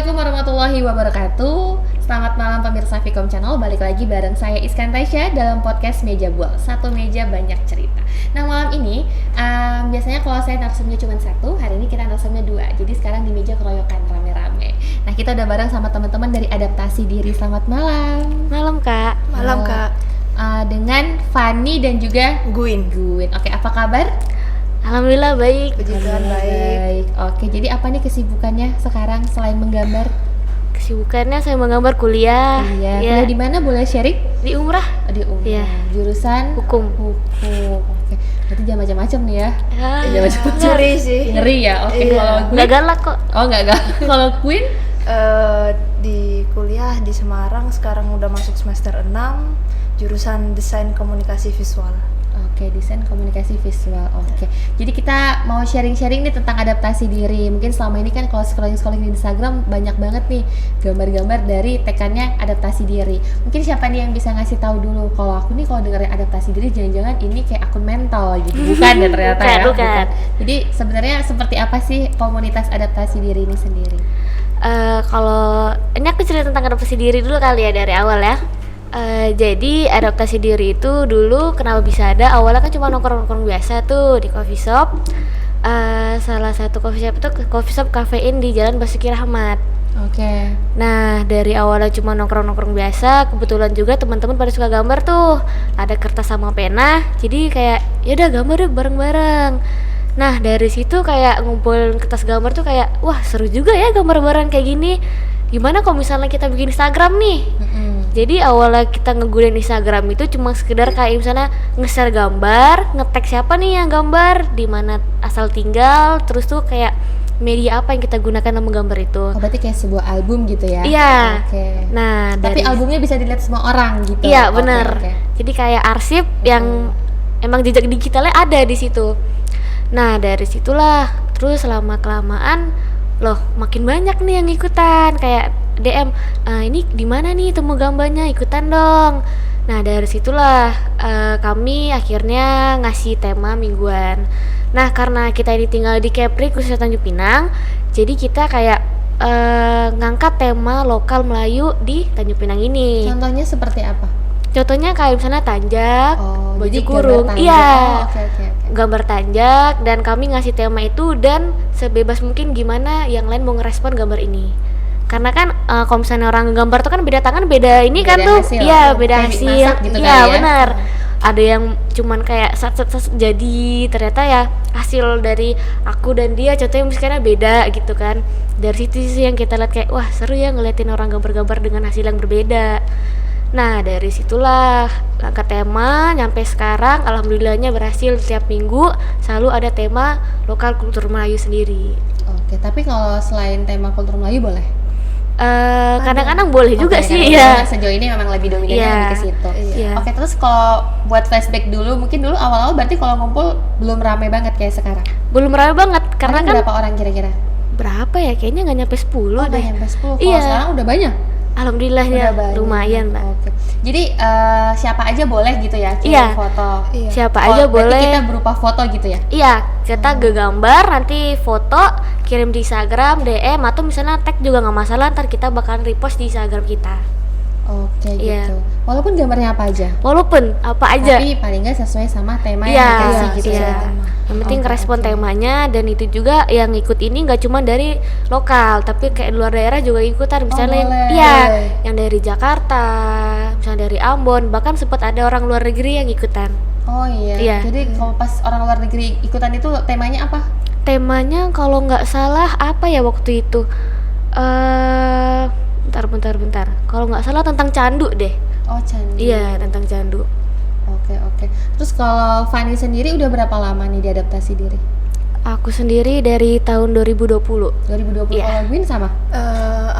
Assalamualaikum warahmatullahi wabarakatuh. Selamat malam pemirsa Vicom Channel. Balik lagi bareng saya Iskan Tasya dalam podcast Meja Bual. Satu meja banyak cerita. Nah malam ini biasanya kalau saya narsumnya cuma satu, hari ini kita narsumnya dua. Jadi sekarang di meja keroyokan rame-rame. Nah kita udah bareng sama teman-teman dari Adaptasi Diri. Selamat malam. Malam Kak. Malam Kak. Dengan Fanny dan juga Guin. Oke, apa kabar? Alhamdulillah baik. Puji Tuhan baik. Oke, jadi apa nih kesibukannya sekarang selain menggambar? Kesibukannya saya menggambar kuliah. Iya. Ya. Kuliah di mana? Boleh sharing? Di Umrah. Di Umrah. Iya. Jurusan Hukum. Oke. Berarti jangan macam-macam nih ya. Ya, Ngeri sih. Ngeri ya. Oke, Iya. kalau gue nggak galak kok. Oh, enggak. Kalau Queen Di kuliah di Semarang sekarang udah masuk semester 6, jurusan Desain Komunikasi Visual. Oke, desain komunikasi visual. Oke. Jadi kita mau sharing-sharing nih tentang adaptasi diri. Mungkin selama ini kan kalau scrolling di Instagram banyak banget nih gambar-gambar dari tekannya adaptasi diri. Mungkin siapa nih yang bisa ngasih tahu dulu? Kalau aku nih kalau dengerin adaptasi diri jangan-jangan ini kayak akun mental gitu. Bukan ya ternyata ya. Bukan. Jadi sebenarnya seperti apa sih komunitas adaptasi diri ini sendiri? Kalau ini aku cerita tentang adaptasi diri dulu kali ya dari awal ya. Jadi adaptasi diri itu dulu kenapa bisa ada, awalnya kan cuma nongkrong-nongkrong biasa tuh di coffee shop. Salah satu coffee shop itu coffee shop kafein di Jalan Basuki Rahmat. Oke. Nah dari awalnya cuma nongkrong-nongkrong biasa, kebetulan juga teman-teman pada suka gambar tuh, ada kertas sama pena, jadi kayak yaudah gambar deh bareng-bareng. Nah dari situ kayak ngumpulin kertas gambar tuh kayak wah seru juga ya gambar bareng kayak gini. Gimana kalau misalnya kita bikin Instagram nih? Jadi awalnya kita ngegunain Instagram itu cuma sekedar kayak misalnya nge-share gambar, nge-tag siapa nih yang gambar, di mana asal tinggal, terus tuh kayak media apa yang kita gunakan dalam menggambar itu. Oh, berarti kayak sebuah album gitu ya? Iya. Oke. Nah, Tapi albumnya bisa dilihat semua orang gitu. Iya, Oke, benar. oke. Jadi kayak arsip yang emang jejak digitalnya ada di situ. Nah, dari situlah terus lama kelamaan loh makin banyak nih yang ikutan, kayak DM, ini di mana nih temu gambarnya, ikutan dong. Nah dari situlah kami akhirnya ngasih tema mingguan. Nah karena kita ini tinggal di Kepri khususnya Tanjung Pinang, jadi kita kayak ngangkat tema lokal Melayu di Tanjung Pinang ini. Contohnya seperti apa? Contohnya kayak misalnya tanjak, baju jadi kurung, gambar tanjak. iya, Oke. gambar tanjak, dan kami ngasih tema itu dan sebebas mungkin gimana yang lain mau ngerespon gambar ini. Karena kan kalau misalnya orang gambar tuh kan beda tangan, beda ini Beda kan tuh, hasil. iya Kayak beda masak hasil, gitu iya kali ya. benar. Ada yang cuman kayak sat jadi ternyata ya hasil dari aku dan dia contohnya misalnya beda gitu kan. Dari situ sih yang kita lihat kayak wah seru ya ngeliatin orang gambar-gambar dengan hasil yang berbeda. Nah dari situlah angkat tema nyampe sekarang alhamdulillahnya berhasil, setiap minggu selalu ada tema lokal kultur Melayu sendiri. Oke, tapi kalau selain tema kultur Melayu boleh? Kadang-kadang boleh juga Oke, sih karena ya. sejauh ini memang lebih dominannya Iya. lebih ke situ. Iya. Oke, terus kalau buat flashback dulu, mungkin dulu awal-awal berarti kalau ngumpul belum ramai banget kayak sekarang. Belum ramai banget karena Paling kan berapa orang kira-kira? berapa ya, kayaknya nggak nyampe 10 Oh, deh. nggak nyampe 10. Kalau Iya. sekarang udah banyak. Alhamdulillahnya Udah banyak. lumayan lah. Oke. Jadi siapa aja boleh gitu ya kirim Iya. foto. Iya. Siapa Oh, aja berarti boleh. kita berupa foto gitu ya? Iya, kita gambar nanti foto kirim di Instagram, DM atau misalnya tag juga nggak masalah, ntar kita bakalan repost di Instagram kita. Oke Iya. gitu. Walaupun gambarnya apa aja. Walaupun apa aja. Tapi paling nggak sesuai sama tema yang Iya, dikasih gitu iya. ya. Yang penting Oke, respon oke. temanya, dan itu juga yang ikut ini nggak cuma dari lokal, tapi kayak luar daerah juga ikutan. Misalnya, boleh. iya, yang dari Jakarta, misalnya dari Ambon, bahkan sempat ada orang luar negeri yang ikutan. Oh iya. Iya. Jadi kalau pas orang luar negeri ikutan itu temanya apa? Temanya kalau nggak salah apa ya waktu itu? Bentar. Kalau nggak salah tentang candu deh. Oh, candi. Iya, tentang candu. Oke. Terus kalau Fanny sendiri udah berapa lama nih di adaptasi diri? Aku sendiri dari tahun 2020. 2020. Iya. Kalau Gwyn sama?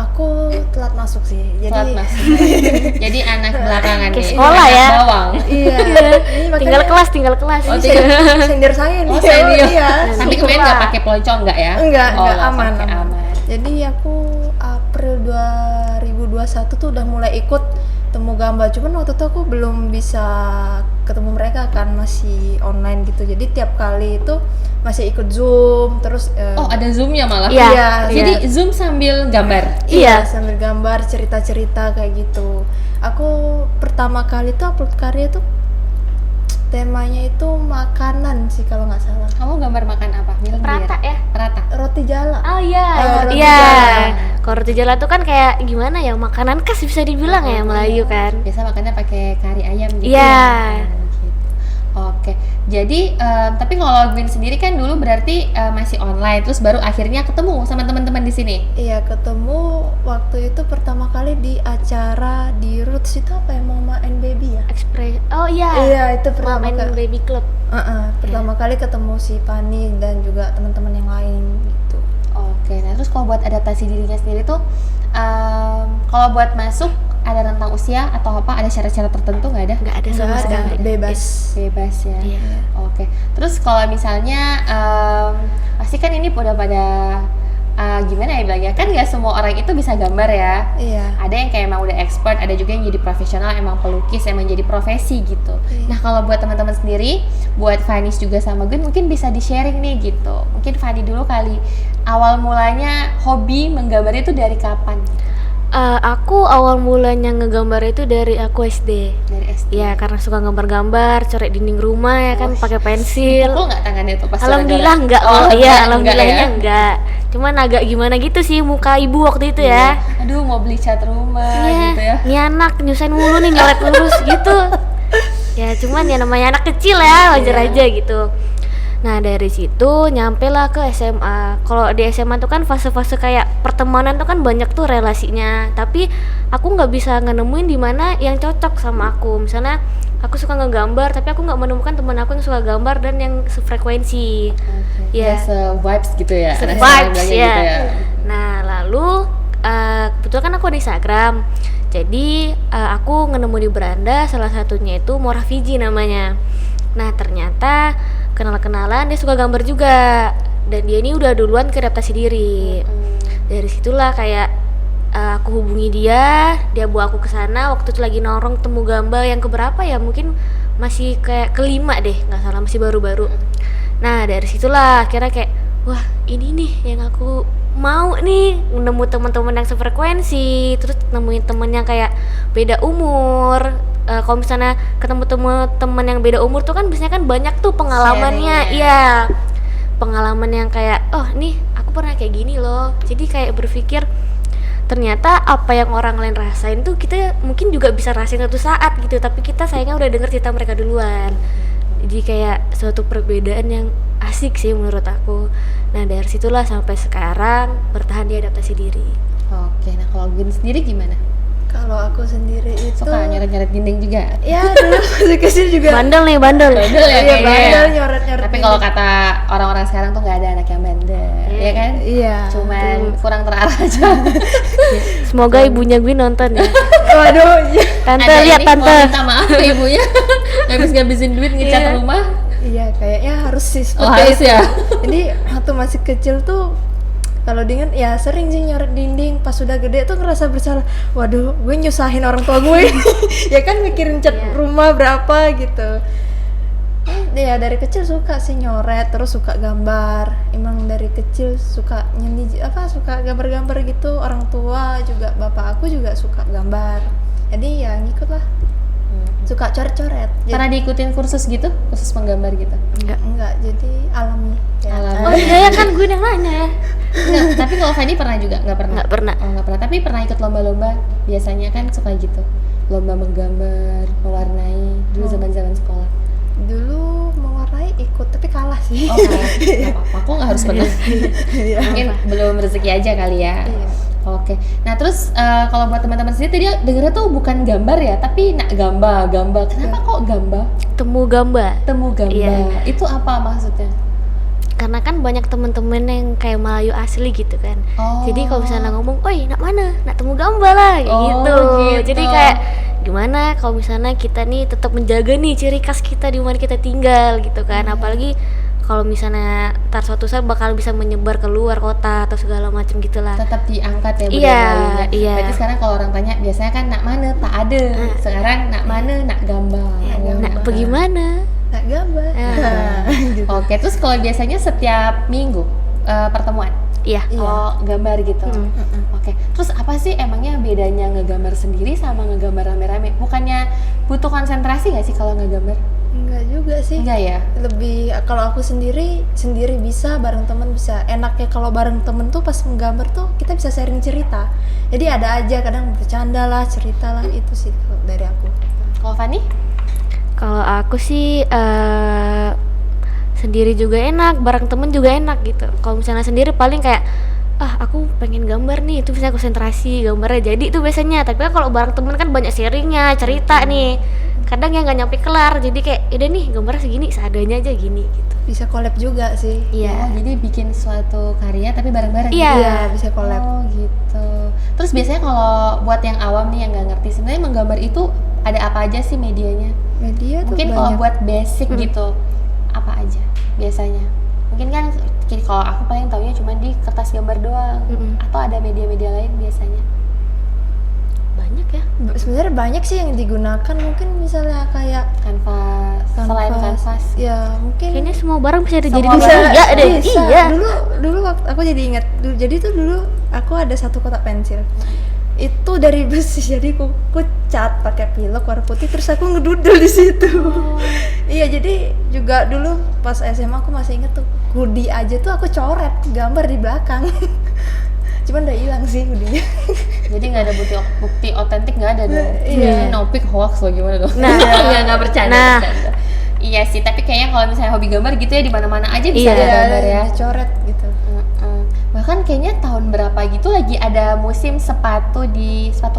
Aku telat masuk sih. Telat Jadi masuk. Jadi anak belakangan Ke nih. sekolah Anak ya. bawang. iya. Ini Tinggal makanya kelas. Oh, senior saya nih. Oh, senior. Iya. Tapi syukur kemudian lah. nggak pakai peloncong nggak ya? Enggak, nggak aman, pakai aman. Jadi aku April 2021 tuh udah mulai ikut temu gambar, cuman waktu itu aku belum bisa ketemu mereka karena masih online gitu. Jadi tiap kali itu masih ikut Zoom terus Oh, ada Zoom-nya malah. Iya. iya, Jadi Zoom sambil gambar. Iya. sambil gambar cerita-cerita kayak gitu. Aku pertama kali tuh upload karya tuh temanya itu makanan sih kalau nggak salah. Kamu gambar makan apa? Milen Prata biar. ya? Prata. Roti jala. Oh iya, roti iya. jala. Kalau roti jala tuh kan kayak gimana ya, makanan khas bisa dibilang ya Melayu kan. Biasa makannya pakai kari ayam gitu. Iya. Ya? Gitu. Oke. Jadi tapi kalau Gwyn sendiri kan dulu berarti masih online, terus baru akhirnya ketemu sama teman-teman di sini. Iya, ketemu waktu itu pertama kali di acara di Roots itu apa ya, Mama and Baby ya? Oh iya. Iya, itu pertama Mom and kali. Baby Club. Pertama kali ketemu si Pani dan juga teman-teman yang lain gitu. Oke. Nah, terus kalau buat adaptasi dirinya sendiri tuh kalau buat masuk ada rentang usia atau apa, ada syarat-syarat tertentu nggak ada? Nggak ada sama Nggak ada, sekali. bebas. Bebas ya. Iya. Oke. Terus kalau misalnya pasti kan ini udah pada gimana ya bilangnya, kan nggak semua orang itu bisa gambar ya. Iya. Ada yang kayak emang udah expert, ada juga yang jadi profesional, emang pelukis, emang jadi profesi gitu. Iya. Nah kalau buat teman-teman sendiri, buat Fanny juga sama Gun, mungkin bisa di-sharing nih gitu. Mungkin Fanny dulu kali, awal mulanya hobi menggambar itu dari kapan? Aku awal mulanya ngegambar itu dari aku SD. Dari SD? Ya karena suka gambar-gambar, coret dinding rumah ya kan, pakai pensil. Pukul nggak tangannya tuh pas Alhamdulillah coret-coret? enggak. Oh, Iya, enggak alhamdulillahnya ya? enggak. Cuman agak gimana gitu sih muka ibu waktu itu ya. Aduh mau beli cat rumah gitu ya. Ini anak nyusahin mulu nih, nyoret lurus gitu. Ya cuman ya namanya anak kecil ya, wajar aja gitu. Nah dari situ nyampe lah ke SMA. Kalau di SMA tuh kan fase-fase kayak pertemanan tuh kan banyak tuh relasinya. Tapi aku nggak bisa nemuin di mana yang cocok sama aku. Misalnya aku suka ngegambar, tapi aku nggak menemukan teman aku yang suka gambar dan yang sefrekuensi. Ya, Ya. se-vibes gitu ya. Se- Ada vibes, bilangnya ya. gitu ya. Nah lalu kebetulan kan aku ada Instagram. Jadi aku nemu di beranda, salah satunya itu Mora Fiji namanya. Nah ternyata kenal-kenalan dia suka gambar juga, dan dia ini udah duluan ke adaptasi diri. Dari situlah kayak aku hubungi dia bawa aku ke sana. Waktu itu lagi nongkrong temu gambar yang keberapa ya, mungkin masih kayak kelima deh, nggak salah, masih baru-baru. Nah dari situlah akhirnya kayak wah ini nih yang aku mau nih, nemu teman-teman yang sefrekuensi, terus nemuin temen yang kayak beda umur. Kalau misalnya ketemu teman yang beda umur tuh kan biasanya kan banyak tuh pengalamannya. Sharing, Iya, pengalaman yang kayak oh nih aku pernah kayak gini loh. Jadi kayak berpikir ternyata apa yang orang lain rasain tuh kita mungkin juga bisa rasain suatu saat gitu, tapi kita sayangnya udah denger cerita mereka duluan. Jadi kayak suatu perbedaan yang asik sih menurut aku. Nah dari situlah sampai sekarang bertahan di adaptasi diri. Oke, nah kalau Gun sendiri gimana? Kalau aku sendiri itu Suka nyoret-nyoret dinding juga? ya dulu masih kecil juga. Bandel nih, bandel. Bandel ya Iya, kayaknya bandel, ya? nyoret-nyoret Tapi dinding. kalau kata orang-orang sekarang tuh nggak ada anak yang bandel, ya kan? Iya. Cuman kurang terarah aja. Semoga ibunya gue nonton ya. Waduh, iya. Tante Ada lihat ini, tante. mau minta maaf ke ibunya. Ngabisin duit ngecat Iya. rumah. Iya, kayaknya harus sih Oh, seperti harus itu. ya? Jadi waktu masih kecil tuh kalau diinget ya sering sih nyoret dinding. Pas sudah gede tuh ngerasa bersalah. Waduh, gue nyusahin orang tua gue. Ya kan mikirin cat Iya. rumah berapa gitu. Ya dari kecil suka sih nyoret, terus suka gambar. Emang dari kecil suka suka gambar-gambar gitu. Orang tua juga, bapak aku juga suka gambar. Jadi ya ngikut lah. Suka coret-coret. Pernah diikutin kursus gitu? Kursus menggambar gitu? Enggak, jadi alami. Ya. Alami. Oh iya ya kan gue yang nanya ya. Enggak, tapi kalau Fanny pernah juga? Nggak pernah? Nggak pernah. Oh, nggak pernah. Tapi pernah ikut lomba-lomba? Biasanya kan suka gitu. Lomba menggambar, mewarnai, dulu zaman-zaman sekolah. Dulu mewarnai ikut tapi kalah sih. Oh, nggak apa-apa. Kok nggak harus pernah? Iya. Mungkin belum rezeki aja kali ya. Iya. Oke. Nah terus kalau buat teman-teman sendiri tadi dengernya tuh bukan gambar ya, tapi nak gambar. Kenapa kok gambar? Temu gambar. Temu gambar. Iya. Itu apa maksudnya? Karena kan banyak temen-temen yang kayak Melayu asli gitu kan. Oh. Jadi kalau misalnya ngomong, "Oi, nak mana? Nak temu gambar lah." Kayak Oh, gitu. gitu. Jadi kayak gimana kalau misalnya kita nih tetap menjaga nih ciri khas kita di mana kita tinggal gitu kan. Apalagi kalau misalnya ntar suatu saat bakal bisa menyebar ke luar kota atau segala macam gitulah. Tetap diangkat ya Iya, budaya Melayunya. iya. Berarti sekarang kalau orang tanya biasanya kan nak mana tak ada. Sekarang nak mana nak gambar. Nak bagaimana? nggak gambar. Gitu. Oke, terus kalau biasanya setiap minggu pertemuan? Iya. Iya. Oh, gambar gitu. Oke. Terus apa sih emangnya bedanya ngegambar sendiri sama ngegambar rame-rame? Bukannya butuh konsentrasi nggak sih kalau ngegambar? Enggak juga sih. Enggak ya? Lebih kalau aku sendiri bisa, bareng temen bisa. Enaknya kalau bareng temen tuh pas menggambar tuh kita bisa sharing cerita. Jadi ada aja kadang bercanda lah, cerita lah, itu sih kalau dari aku. Kalau Fani? Kalau aku sih sendiri juga enak, bareng temen juga enak gitu. Kalau misalnya sendiri paling kayak aku pengen gambar nih, itu bisa konsentrasi gambarnya jadi itu biasanya. Tapi kan kalau bareng temen kan banyak sharingnya, cerita nih. Kadang yang nggak nyampe kelar, jadi kayak udah nih gambarnya segini, seadanya aja gini gitu. Bisa collab juga sih. Oh, jadi bikin suatu karya tapi bareng-bareng. Iya. Iya, bisa collab. Oh gitu. Terus biasanya kalau buat yang awam nih yang nggak ngerti sebenarnya menggambar itu ada apa aja sih medianya? Media tuh Mungkin banyak. kalau buat basic gitu apa aja biasanya? Mungkin kan kalau aku paling taunya cuma di kertas gambar doang. Atau ada media-media lain biasanya? Banyak ya. Sebenarnya banyak sih yang digunakan, mungkin misalnya kayak Kanvas. Selain kanvas. ya mungkin Kayaknya semua barang bisa dijadiin Semua bisa barang ya deh. bisa. Iya. Dulu waktu aku jadi ingat jadi tuh dulu aku ada satu kotak pensil itu dari besi, jadi aku cat pakai pilok warna putih, terus aku ngedudel di situ. Iya, jadi juga dulu pas SMA aku masih inget tuh hoodie aja tuh aku coret gambar di belakang. Cuman udah hilang sih hoodie-nya. Jadi nggak ada bukti otentik, nggak ada dong. Iya. Ini no pic hoax loh, gimana dong? Nah. nggak bercanda. Nah. Bercanda. Iya sih, tapi kayaknya kalau misalnya hobi gambar gitu ya di mana-mana aja bisa Iya. ada gambar ya. Coret gitu. Bahkan kayaknya tahun berapa gitu lagi ada musim sepatu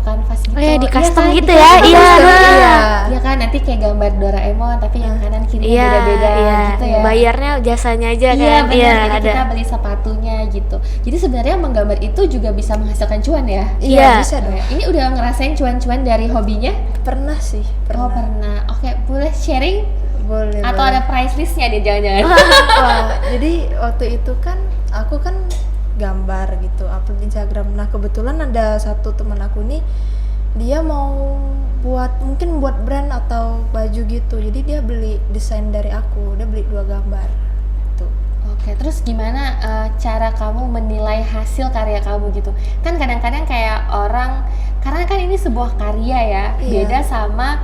kanvas gitu. Oh ya, di Iya custom kan? gitu Di ya. custom. Iya. Iya. Iya kan, nanti kayak gambar Doraemon tapi yang kanan kirinya Iya, beda-beda iya. gitu ya. Bayarnya jasanya aja Iya kan. benar, Iya, jadi ada. kita beli sepatunya gitu. Jadi sebenarnya menggambar itu juga bisa menghasilkan cuan ya. Iya. Bisa dong. Ini udah ngerasain cuan-cuan dari hobinya? Pernah sih, Oh pernah. pernah. Oke, boleh sharing? Boleh. Atau boleh. ada price listnya nih jangan-jangan? Wah, jadi waktu itu kan aku kan gambar gitu, upload Instagram. Nah kebetulan ada satu teman aku nih, dia mau mungkin buat brand atau baju gitu. Jadi dia beli desain dari aku, dia beli 2 gambar. Tuh. Oke, terus gimana cara kamu menilai hasil karya kamu gitu? Kan kadang-kadang kayak orang, karena kan ini sebuah karya ya, Iya. beda sama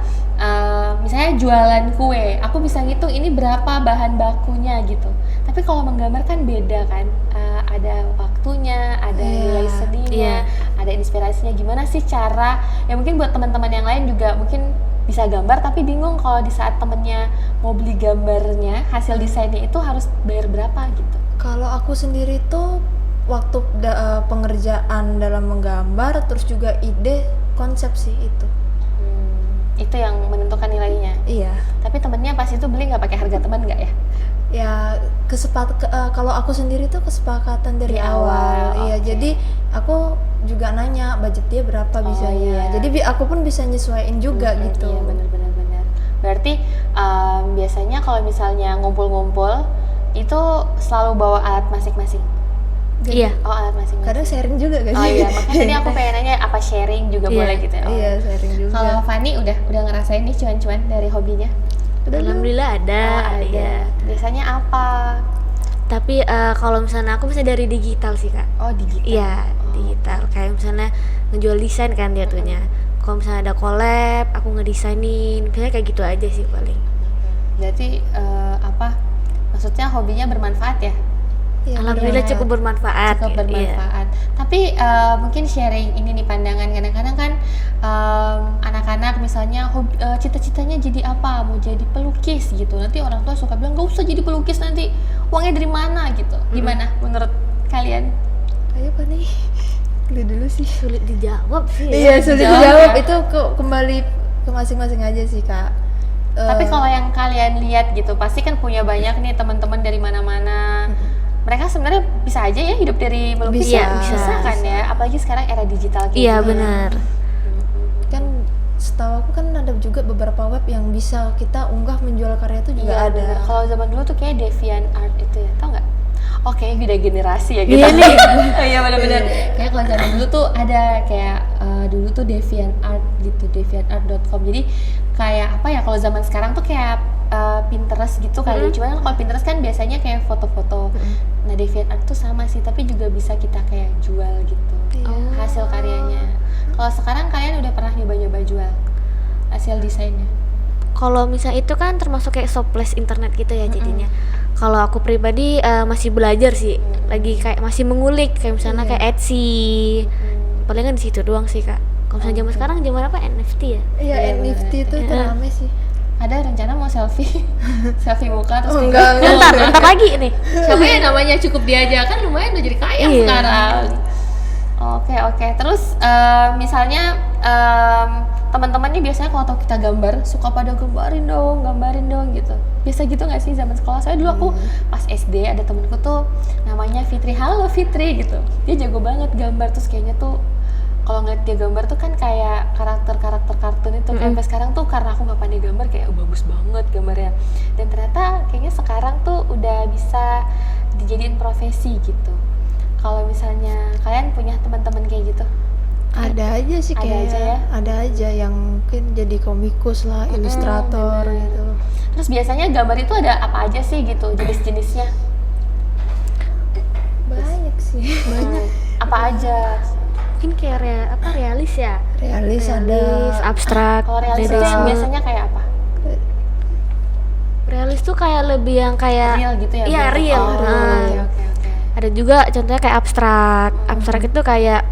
misalnya jualan kue. Aku bisa ngitung ini berapa bahan bakunya gitu. Tapi kalau menggambar kan beda kan, ada waktunya, ada Iya. nilai seninya, ada inspirasinya. Gimana sih cara? Ya mungkin buat teman-teman yang lain juga mungkin bisa gambar tapi bingung kalau di saat temennya mau beli gambarnya, hasil desainnya itu harus bayar berapa gitu. Kalau aku sendiri tuh waktu pengerjaan dalam menggambar, terus juga ide, konsep sih itu. Itu yang menentukan nilainya. Iya. Tapi temennya pas itu beli nggak pakai harga teman nggak ya? Ya kalau aku sendiri tuh kesepakatan dari Di awal, awal. Iya, oke. jadi aku juga nanya budget dia berapa Oh, bisanya. iya. Jadi aku pun bisa nyesuaiin juga gitu. Iya benar. Berarti biasanya kalau misalnya ngumpul-ngumpul itu selalu bawa alat masing-masing. Iya. Oh, alat masing-masing. Kadang sharing juga kan Oh sih? iya, makanya tadi aku pengen nanya apa sharing juga Iya. boleh gitu ya. Oh. Iya, sharing juga. Kalau Fani udah ngerasain nih cuan-cuan dari hobinya? Alhamdulillah ada. Oh, ada. Iya. Biasanya apa? Tapi kalau misalnya aku bisa dari digital sih kak. Oh, digital. Iya, digital. Kayak misalnya ngejual desain kan jatuhnya. Kalau misalnya ada collab, aku ngedesainin. Biasanya kayak gitu aja sih paling. Berarti maksudnya hobinya bermanfaat ya? Iya, Alhamdulillah benar. cukup bermanfaat. Cukup Iya. bermanfaat. Tapi mungkin sharing ini nih pandangan, kadang-kadang kan anak-anak misalnya cita-citanya jadi apa, mau jadi pelukis gitu. Nanti orang tua suka bilang nggak usah jadi pelukis, nanti uangnya dari mana gitu. Gimana menurut kalian? Ayo Pak nih. Dulu sih. Sulit dijawab sih. Iya, sulit dijawab dijawab. ya. Itu kembali ke masing-masing aja sih, Kak. Tapi kalau yang kalian lihat gitu, pasti kan punya banyak nih teman-teman dari mana-mana. Mereka sebenarnya bisa aja ya hidup dari melukis. Bisa, Ya? bisa. kan ya, apalagi sekarang era digital kayak Iya gini. benar. kan setahu aku kan ada juga beberapa web yang bisa kita unggah menjual karya itu juga Iya, ada. bener. Kalau zaman dulu tuh kayak DeviantArt itu ya, tau nggak? Oke, beda generasi ya gitu. Iya nih. Oh iya benar-benar. Kayak kalau zaman dulu tuh ada kayak dulu tuh DeviantArt gitu, deviantart.com. Jadi kayak apa ya? Kalau zaman sekarang tuh kayak Pinterest gitu kali. Cuman kan kalau Pinterest kan biasanya kayak foto-foto. Nah DeviantArt tuh sama sih, tapi juga bisa kita kayak jual gitu hasil karyanya. Kalau sekarang kalian udah pernah nyoba-nyoba jual hasil desainnya? Kalau misalnya itu kan termasuk kayak showplace internet gitu ya jadinya. Kalau aku pribadi masih belajar sih, lagi kayak masih mengulik kayak misalnya kayak Etsy. Palingan di situ doang sih kak. Kalau misalnya zaman sekarang zaman apa NFT ya? Iya, NFT itu rame sih. Ada rencana mau selfie selfie muka terus Enggak. Ntar lagi nih. siapa yang namanya cukup dia aja kan lumayan udah jadi kaya Iya. sekarang. Oke. Terus misalnya teman-teman nih biasanya kalau tahu kita gambar suka pada gambarin dong gitu. Biasa gitu nggak sih zaman sekolah? Saya dulu aku pas SD ada temenku tuh namanya Fitri. Halo Fitri gitu. Dia jago banget gambar, terus kayaknya tuh kalau ngeliat dia gambar tuh kan kayak karakter-karakter kartun itu. Kayak sampai sekarang tuh karena aku nggak pandai gambar kayak bagus banget gambarnya. Dan ternyata kayaknya sekarang tuh udah bisa dijadiin profesi gitu. Kalau misalnya kalian punya teman-teman kayak gitu? Ada aja sih Ada kayak aja ya? ada aja yang mungkin jadi komikus lah, ilustrator bener. gitu. Terus biasanya gambar itu ada apa aja sih gitu jenis-jenisnya? Banyak sih. Apa aja? Mungkin kayak realis ya? Realis ada. Realis, abstrak, Kalau realis itu yang realisme. biasanya kayak apa? Realis tuh kayak lebih yang kayak Real gitu ya? Iya, berarti? real. Oh, Nah. oke. Ada juga contohnya kayak abstrak. Abstrak itu kayak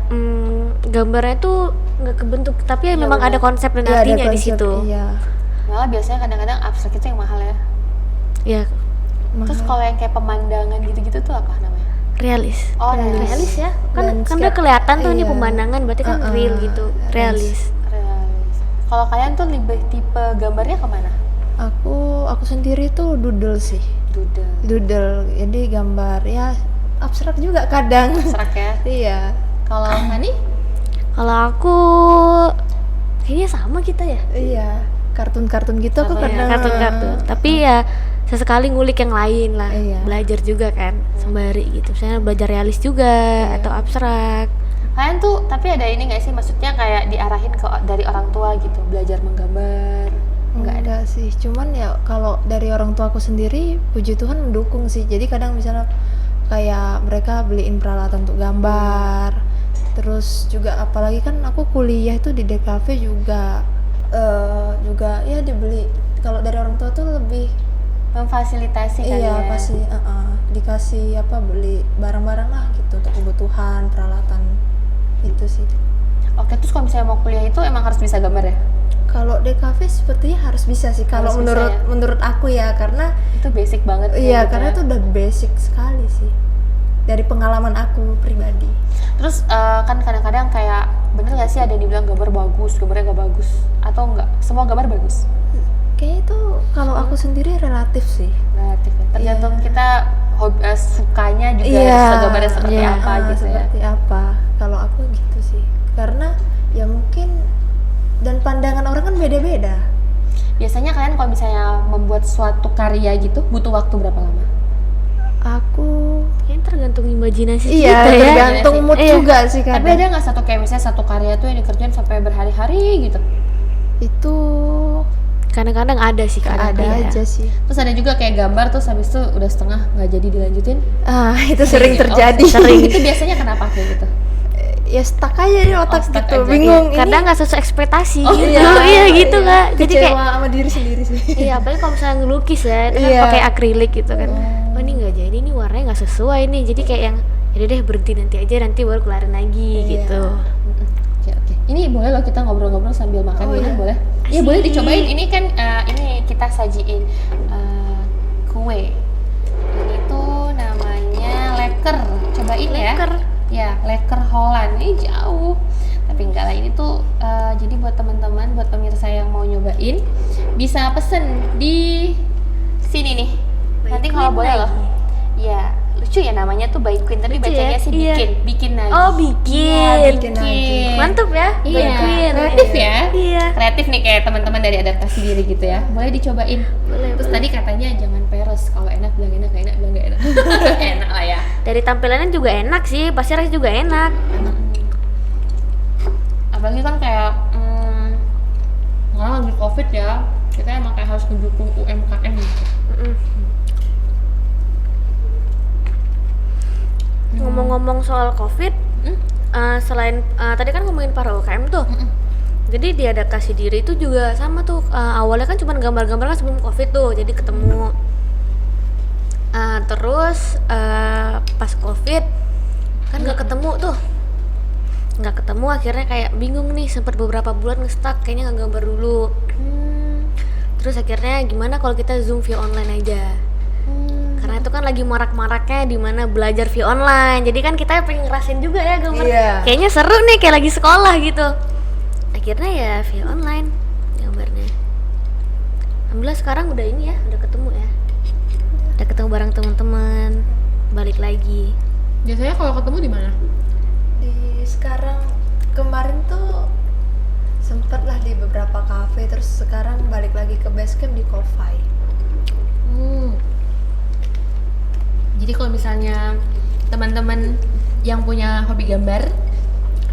gambarnya tuh nggak kebentuk, tapi ya memang ada konsep dan Iya, ada artinya di konsep, situ. Iya. Malah biasanya kadang-kadang abstrak itu yang mahal ya. Ya, Terus kalau yang kayak pemandangan gitu-gitu tuh apa namanya? realis. Oh, Realis ya. Kan Landscape. udah kelihatan tuh ini Iya. pemandangan, berarti kan real gitu. Realis. Realis. Kalau kalian tuh lebih tipe gambarnya kemana? Aku sendiri tuh doodle sih. Doodle. Jadi gambar ya abstrak juga kadang. Abstrak ya. Iya. Kalau Hani? Kalau aku kayaknya sama kita ya. Iya. Kartun-kartun gitu aku Sama ya, kadang. Kartun-kartun. Tapi ya sesekali ngulik yang lain lah. Iya. Belajar juga kan sembari gitu. Misalnya belajar realis juga atau abstrak. Kalian tuh tapi ada ini nggak sih, maksudnya kayak diarahin dari orang tua gitu, belajar menggambar? Enggak sih, cuman ya kalau dari orang tua aku sendiri puji Tuhan mendukung sih. Jadi kadang misalnya kayak mereka beliin peralatan untuk gambar, terus juga apalagi kan aku kuliah itu di DKV juga juga ya dibeli. Kalau dari orang tua tuh lebih Memfasilitasi kali iya ya. pasti dikasih beli barang-barang lah gitu untuk kebutuhan peralatan itu sih. Oke, terus kalau misalnya mau kuliah itu emang harus bisa gambar ya? Kalau DKV sepertinya harus bisa sih kalau Harus bisa menurut ya? menurut aku ya, karena Itu basic banget. iya gitu karena ya. itu udah basic sekali sih dari pengalaman aku pribadi. Terus kan kadang-kadang kayak bener nggak sih ada yang dibilang gambarnya nggak bagus, atau enggak? Semua gambar bagus? Kayaknya itu kalau aku sendiri relatif sih. Relatif ya. Tergantung kita sukanya juga Iya. suka gambarnya seperti apa gitu ya. Seperti apa? Kalau aku gitu sih. Karena ya mungkin dan pandangan orang kan beda-beda. Biasanya kalian kalau misalnya membuat suatu karya gitu butuh waktu berapa lama? Aku Kayaknya tergantung imajinasi iya kita ya. tergantung mood Iya. juga sih Tapi kadang. ada nggak satu kayak misalnya satu karya tuh yang dikerjain sampai berhari-hari gitu? Itu Kadang-kadang ada sih Kak. ada Iya. aja sih. Terus ada juga kayak gambar terus habis itu udah setengah nggak jadi dilanjutin. Itu sering Iya, terjadi. sering. Itu biasanya kenapa kayak gitu? Ya stuck aja di otak stuck gitu. aja. Bingung Kadang nggak sesuai ekspektasi Oh, gitu. iya. Iya gitu Kak. Jadi kecewa kayak sama diri sendiri sih. iya, apalagi kalau misalnya ngelukis ya, itu kan Iya. pakai akrilik gitu kan. Oh, ini nggak jadi, ini warnanya nggak sesuai nih. Jadi kayak yang yaudah deh berhenti nanti aja, nanti baru kelarin lagi Iya. gitu. Oke. Ini boleh loh kita ngobrol-ngobrol sambil makan minum boleh? Iya boleh dicobain. Ini kan ini kita sajiin kue. Ini tuh namanya leker. Cobain Leker. ya. Ya leker Holland. Ini jauh. Tapi enggak lah, ini tuh jadi buat teman-teman, buat pemirsa yang mau nyobain bisa pesen di sini nih. Nanti kalau Queen boleh lagi. loh. Iya, lucu ya namanya tuh By Queen, tapi Lucu bacanya ya? sih Iya. bikin lagi. Oh, bikin. Iya, Bikin lagi. Mantep ya, Iya, By Queen. kreatif ya. Iya. Kreatif nih kayak teman-teman dari adaptasi diri gitu ya. Boleh dicobain. Boleh, Terus tadi katanya jangan peres. Kalau enak bilang enak, gak enak bilang gak enak. Enak lah ya. Dari tampilannya juga enak sih, pasti rasanya juga enak. Apalagi kan kayak sekarang lagi COVID ya. Kita emang kayak harus mendukung UMKM gitu. Ngomong-ngomong soal COVID, selain tadi kan ngomongin para UKM tuh, jadi di adaptasi diri itu juga sama tuh. Awalnya kan cuma gambar-gambar kan sebelum COVID tuh, jadi ketemu. Terus pas COVID kan nggak ketemu, akhirnya kayak bingung nih, sempat beberapa bulan nge-stuck, kayaknya nggak gambar dulu. Terus akhirnya gimana kalau kita Zoom via online aja. Karena itu kan lagi marak-maraknya di mana belajar via online. Jadi kan kita pengen ngerasain juga ya gambar. Kayaknya seru nih, kayak lagi sekolah gitu. Akhirnya ya via online gambarnya. Alhamdulillah sekarang udah ini ya, udah ketemu ya. Udah ketemu bareng teman-teman. Balik lagi. Biasanya kalau ketemu di mana? Sekarang kemarin tuh sempet lah di beberapa kafe, terus sekarang balik lagi ke basecamp di Ko-Fi. Jadi kalau misalnya teman-teman yang punya hobi gambar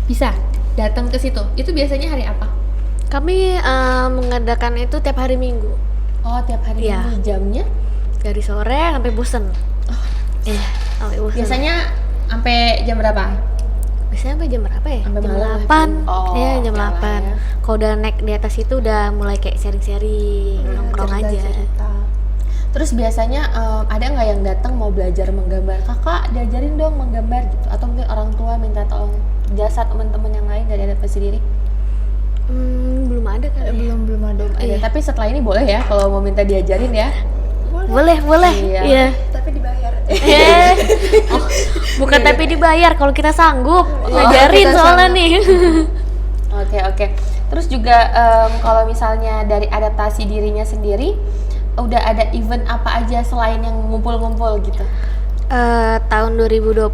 bisa datang ke situ. Itu biasanya hari apa? Kami mengadakan itu tiap hari Minggu. Oh, tiap hari Iya. Minggu. Jamnya Dari sore sampai bosen. Sampai bosen. biasanya sampai jam berapa? Biasanya sampai jam berapa ya? Sampai Jam malam 8. Oh, Iya, jam oke lah 8. ya. Kalau udah naik di atas itu udah mulai kayak sharing-sharing, nongkrong aja. Cerita-cerita. Terus biasanya ada nggak yang datang mau belajar menggambar? Kakak diajarin dong menggambar gitu. Atau mungkin orang tua minta tolong jasa teman-teman yang lain dari adaptasi diri? Belum ada kali. Belum ada. Ada. Tapi setelah ini boleh ya kalau mau minta diajarin ya. Boleh. Iya. Iya. Tapi dibayar. Bukan tapi dibayar kalau kita sanggup ngajarin kita soalnya sanggup. nih. Oke. Terus juga kalau misalnya dari adaptasi dirinya sendiri, udah ada event apa aja selain yang ngumpul-ngumpul gitu? Tahun 2020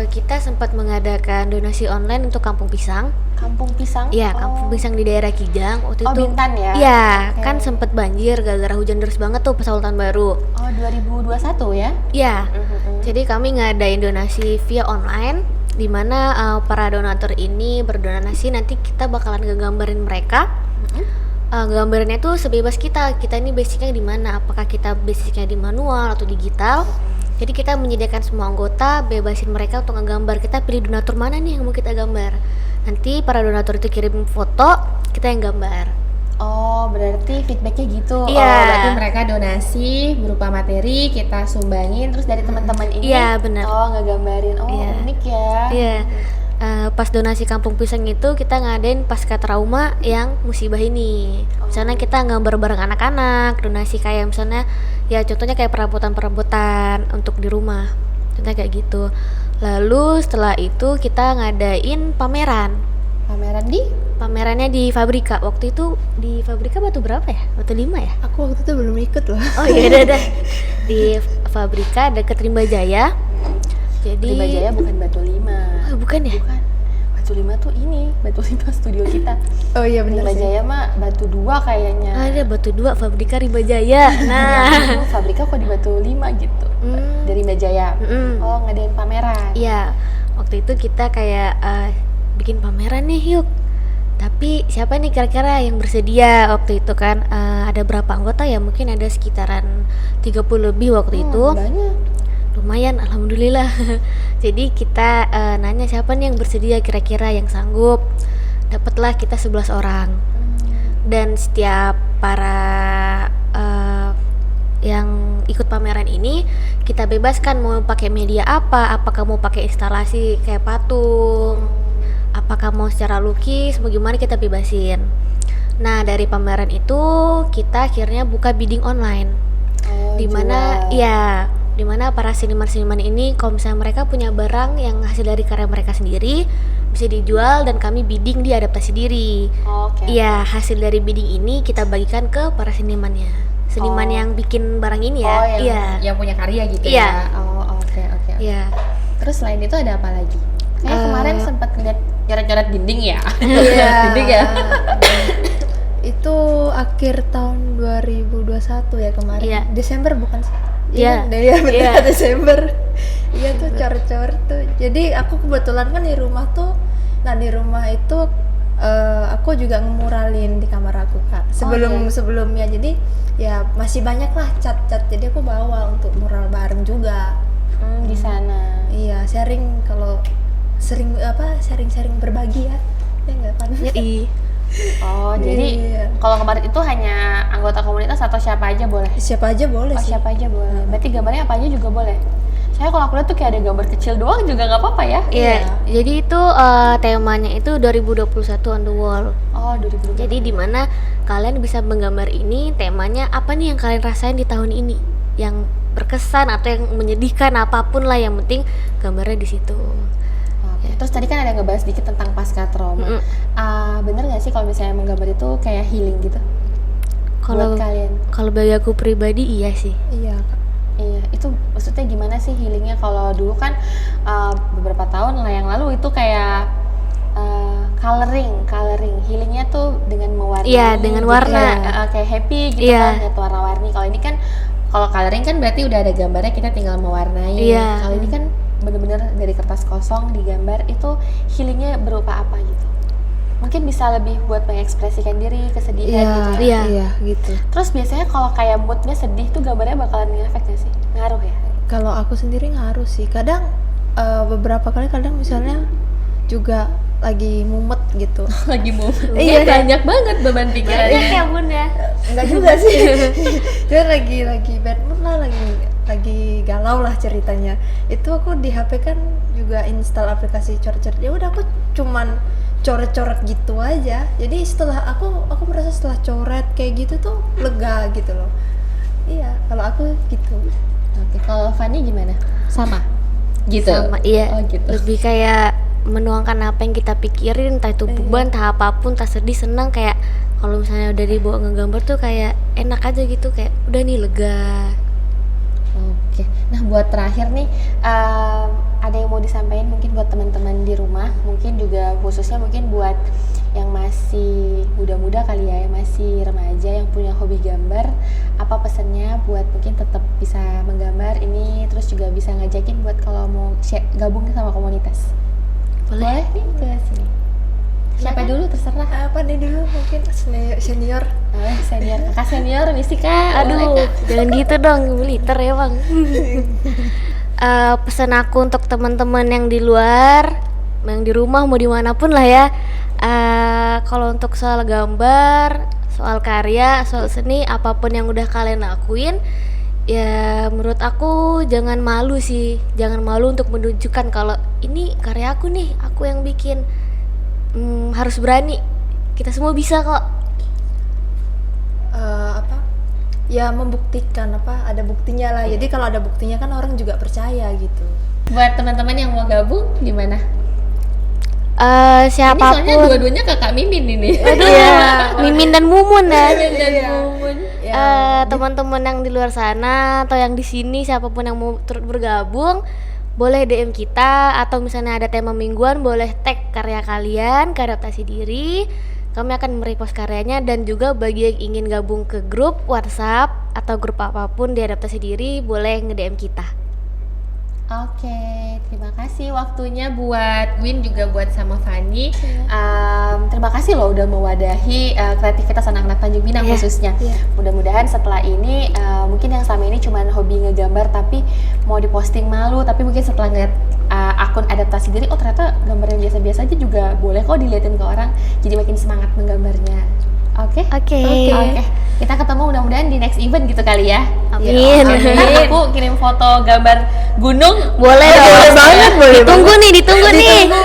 kita sempat mengadakan donasi online untuk Kampung Pisang. Kampung Pisang? Iya, Kampung Pisang di daerah Kijang. Waktu Oh, itu Bintan ya? Iya, Oke. kan sempat banjir gara-gara hujan deras banget tuh pas awal tahun baru. Oh, 2021 ya? Iya. Jadi kami ngadain donasi via online di mana para donatur ini berdonasi, nanti kita bakalan ngegambarin mereka. Gambarnya tuh sebebas kita ini basicnya di mana, apakah kita basicnya di manual atau digital. Jadi kita menyediakan semua anggota, bebasin mereka untuk ngegambar. Kita pilih donatur mana nih yang mau kita gambar. Nanti para donatur itu kirim foto, kita yang gambar. Oh, berarti feedbacknya gitu. Iya. Oh, berarti mereka donasi berupa materi, kita sumbangin, terus dari teman-teman ini. Iya, benar. Oh, ngegambarin. Oh, Iya. unik ya. Iya. Pas donasi Kampung Pisang itu kita ngadain pasca trauma yang musibah ini. Misalnya kita gambar bareng anak-anak, donasi kayak misalnya ya contohnya kayak perabotan-perabotan untuk di rumah. Contohnya kayak gitu. Lalu setelah itu kita ngadain pameran. Pameran di? Pamerannya di Fabrika. Waktu itu di Fabrika batu berapa ya? Batu 5 ya? Aku waktu itu belum ikut loh. Oh iya udah. Di Fabrika deket Rimba Jaya. Jadi Rimba Jaya bukan Batu 5. Oh, bukan ya? Bukan. Batu 5 tuh ini, Batu 5 studio kita. Oh iya benar Rimba sih. Jaya mah Batu 2 kayaknya. Ada Batu 2 Fabrika Rimba Jaya. Nah, Oh, Fabrika kok di Batu 5 gitu. Dari Rimba Jaya. Oh, ngadain pameran. iya. Waktu itu kita kayak bikin pameran nih yuk. Tapi siapa nih kira-kira yang bersedia waktu itu kan? Ada berapa anggota ya? Mungkin ada sekitaran 30 lebih waktu itu. Banyak. Lumayan, alhamdulillah. Jadi kita nanya siapa nih yang bersedia kira-kira yang sanggup. Dapatlah kita 11 orang. Dan setiap para yang ikut pameran ini kita bebaskan mau pakai media apa, apakah mau pakai instalasi kayak patung, apakah mau secara lukis, mau gimana kita bebasin. Nah dari pameran itu kita akhirnya buka bidding online, Oh, dimana jual. ya dimana para seniman-seniman ini kalau misalnya mereka punya barang yang hasil dari karya mereka sendiri bisa dijual dan kami bidding di adaptasi diri. Oke. Iya, hasil dari bidding ini kita bagikan ke para senimannya. Seniman Oh. yang bikin barang ini ya. Oh, yang, Iya. yang punya karya gitu Iya. ya. Oh, oke. Iya. Terus selain itu ada apa lagi? Kemarin sempat ngeliat coret-coret dinding ya. Iya. Dinding ya. Itu akhir tahun 2021 ya kemarin. Iya. Desember bukan sih? Iya. Iya, benar Iya. Desember. Iya tuh coret-coret tuh. Jadi aku kebetulan kan di rumah tuh. Nah, di rumah itu aku juga ngemuralin di kamar aku Kak. Sebelumnya, jadi ya masih banyak lah cat-cat. Jadi aku bawa untuk mural bareng juga. Di sana. Iya, sharing berbagi ya. Ya enggak kan? Yoi. Oh, jadi Iya. kalau kemarin itu hanya anggota komunitas atau siapa aja boleh? Siapa aja boleh Oh, sih. siapa aja boleh. Berarti gambarnya apa aja juga boleh. Saya kalau aku lihat tuh kayak ada gambar kecil doang juga nggak apa-apa ya? Iya, jadi itu temanya itu 2021 on the wall. Oh, 2020. Jadi di mana kalian bisa menggambar ini, temanya apa nih yang kalian rasain di tahun ini, yang berkesan atau yang menyedihkan, apapun lah, yang penting gambarnya di situ. Oke. Terus tadi kan ada ngebahas dikit tentang pasca trauma. Bener nggak sih kalau misalnya menggambar itu kayak healing gitu? Kalau Buat kalian? kalau bagi aku pribadi iya sih. Iya Kak. Iya, itu maksudnya gimana sih healingnya? Kalau dulu kan beberapa tahun lah yang lalu itu kayak coloring, healingnya tuh dengan mewarnai. Iya, dengan warna. Ya, kayak happy gitu Iya. kan, lihat warna-warni. Kalau ini kan, kalau coloring kan berarti udah ada gambarnya, kita tinggal mewarnai. Iya. Kalau ini kan bener-bener dari kertas kosong digambar, itu healingnya berupa apa gitu? Mungkin bisa lebih buat mengekspresikan diri, kesedihan gitu. Iya. Iya gitu. Terus biasanya kalau kayak moodnya sedih tuh gambarnya bakalan ngefek gak sih? Ngaruh ya? Kalau aku sendiri ngaruh sih. Kadang beberapa kali kadang misalnya juga lagi mumet gitu. Lagi mau Iya. banyak banget beban pikirannya. Banyak ya bun ya. Enggak juga sih. Dia lagi bad mood lah, lagi galau lah ceritanya. Itu aku di HP kan juga install aplikasi coret-coret. Ya udah aku cuman coret-coret gitu aja. Jadi setelah aku merasa setelah coret kayak gitu tuh lega gitu loh. Iya, kalau aku gitu. Oke, kalau Fanny gimana? Sama? Gitu? Sama, iya. Oh gitu. Lebih kayak menuangkan apa yang kita pikirin, entah itu beban, entah apapun, entah sedih, senang, kayak kalau misalnya udah dibawa ngegambar tuh kayak enak aja gitu, kayak udah nih lega. Oke, nah buat terakhir nih, ada yang mau disampaikan mungkin buat teman-teman di rumah, mungkin juga khususnya mungkin buat yang masih muda-muda kali ya, yang masih remaja, yang punya hobi gambar, apa pesannya buat mungkin tetap bisa menggambar ini, terus juga bisa ngajakin buat kalau mau gabung sama komunitas. Boleh nih ke sini. Siapa dulu terserah. Apa nih dulu mungkin senior. Senior, kakak senior, misi kak. Boleh, Aduh, Kak? jangan gitu dong, militer ya bang. Pesan aku untuk teman-teman yang di luar, yang di rumah, mau dimanapun lah ya. Kalau untuk soal gambar, soal karya, soal seni, apapun yang udah kalian lakuin, ya menurut aku jangan malu sih, jangan malu untuk menunjukkan kalau ini karya aku nih, aku yang bikin. Harus berani, kita semua bisa kok. Ya membuktikan ada buktinya lah. Jadi kalau ada buktinya kan orang juga percaya gitu. Buat teman-teman yang mau gabung gimana? Ini soalnya Siapapun, dua-duanya kakak Mimin ini. ya, Mimin dan Mumun ya. Mimin dan Mumun. Teman-teman yang di luar sana atau yang di sini, siapapun yang mau turut bergabung, boleh DM kita, atau misalnya ada tema mingguan boleh tag karya kalian ke adaptasi diri. Kami akan merepost karyanya, dan juga bagi yang ingin gabung ke grup WhatsApp atau grup apapun di adaptasi diri boleh nge-DM kita. Oke, terima kasih waktunya buat Win, juga buat sama Fanny. Terima kasih loh udah mewadahi kreativitas anak-anak Tanjung Pinang khususnya. Mudah-mudahan setelah ini mungkin yang selama ini cuma hobi ngegambar tapi mau diposting malu, tapi mungkin setelah ngeliat akun adaptasi diri, oh ternyata gambar yang biasa-biasa aja juga boleh kok diliatin ke orang, jadi makin semangat menggambarnya. Oke. Kita ketemu mudah-mudahan di next event gitu kali ya. Amin. Ntar aku kirim foto gambar gunung. Boleh dong. boleh Ditunggu nih,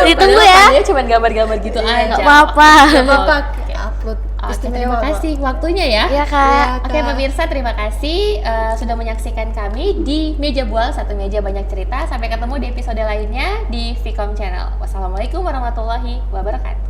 ditunggu ya. Dia cuma gambar-gambar gitu aja. Nggak apa-apa. Apa Oke. upload Oke, istimewa terima kok. kasih waktunya ya. Iya kak. Oke pemirsa, terima kasih sudah menyaksikan kami di Meja Bual, satu meja banyak cerita. Sampai ketemu di episode lainnya di Vcom Channel. Wassalamualaikum warahmatullahi wabarakatuh.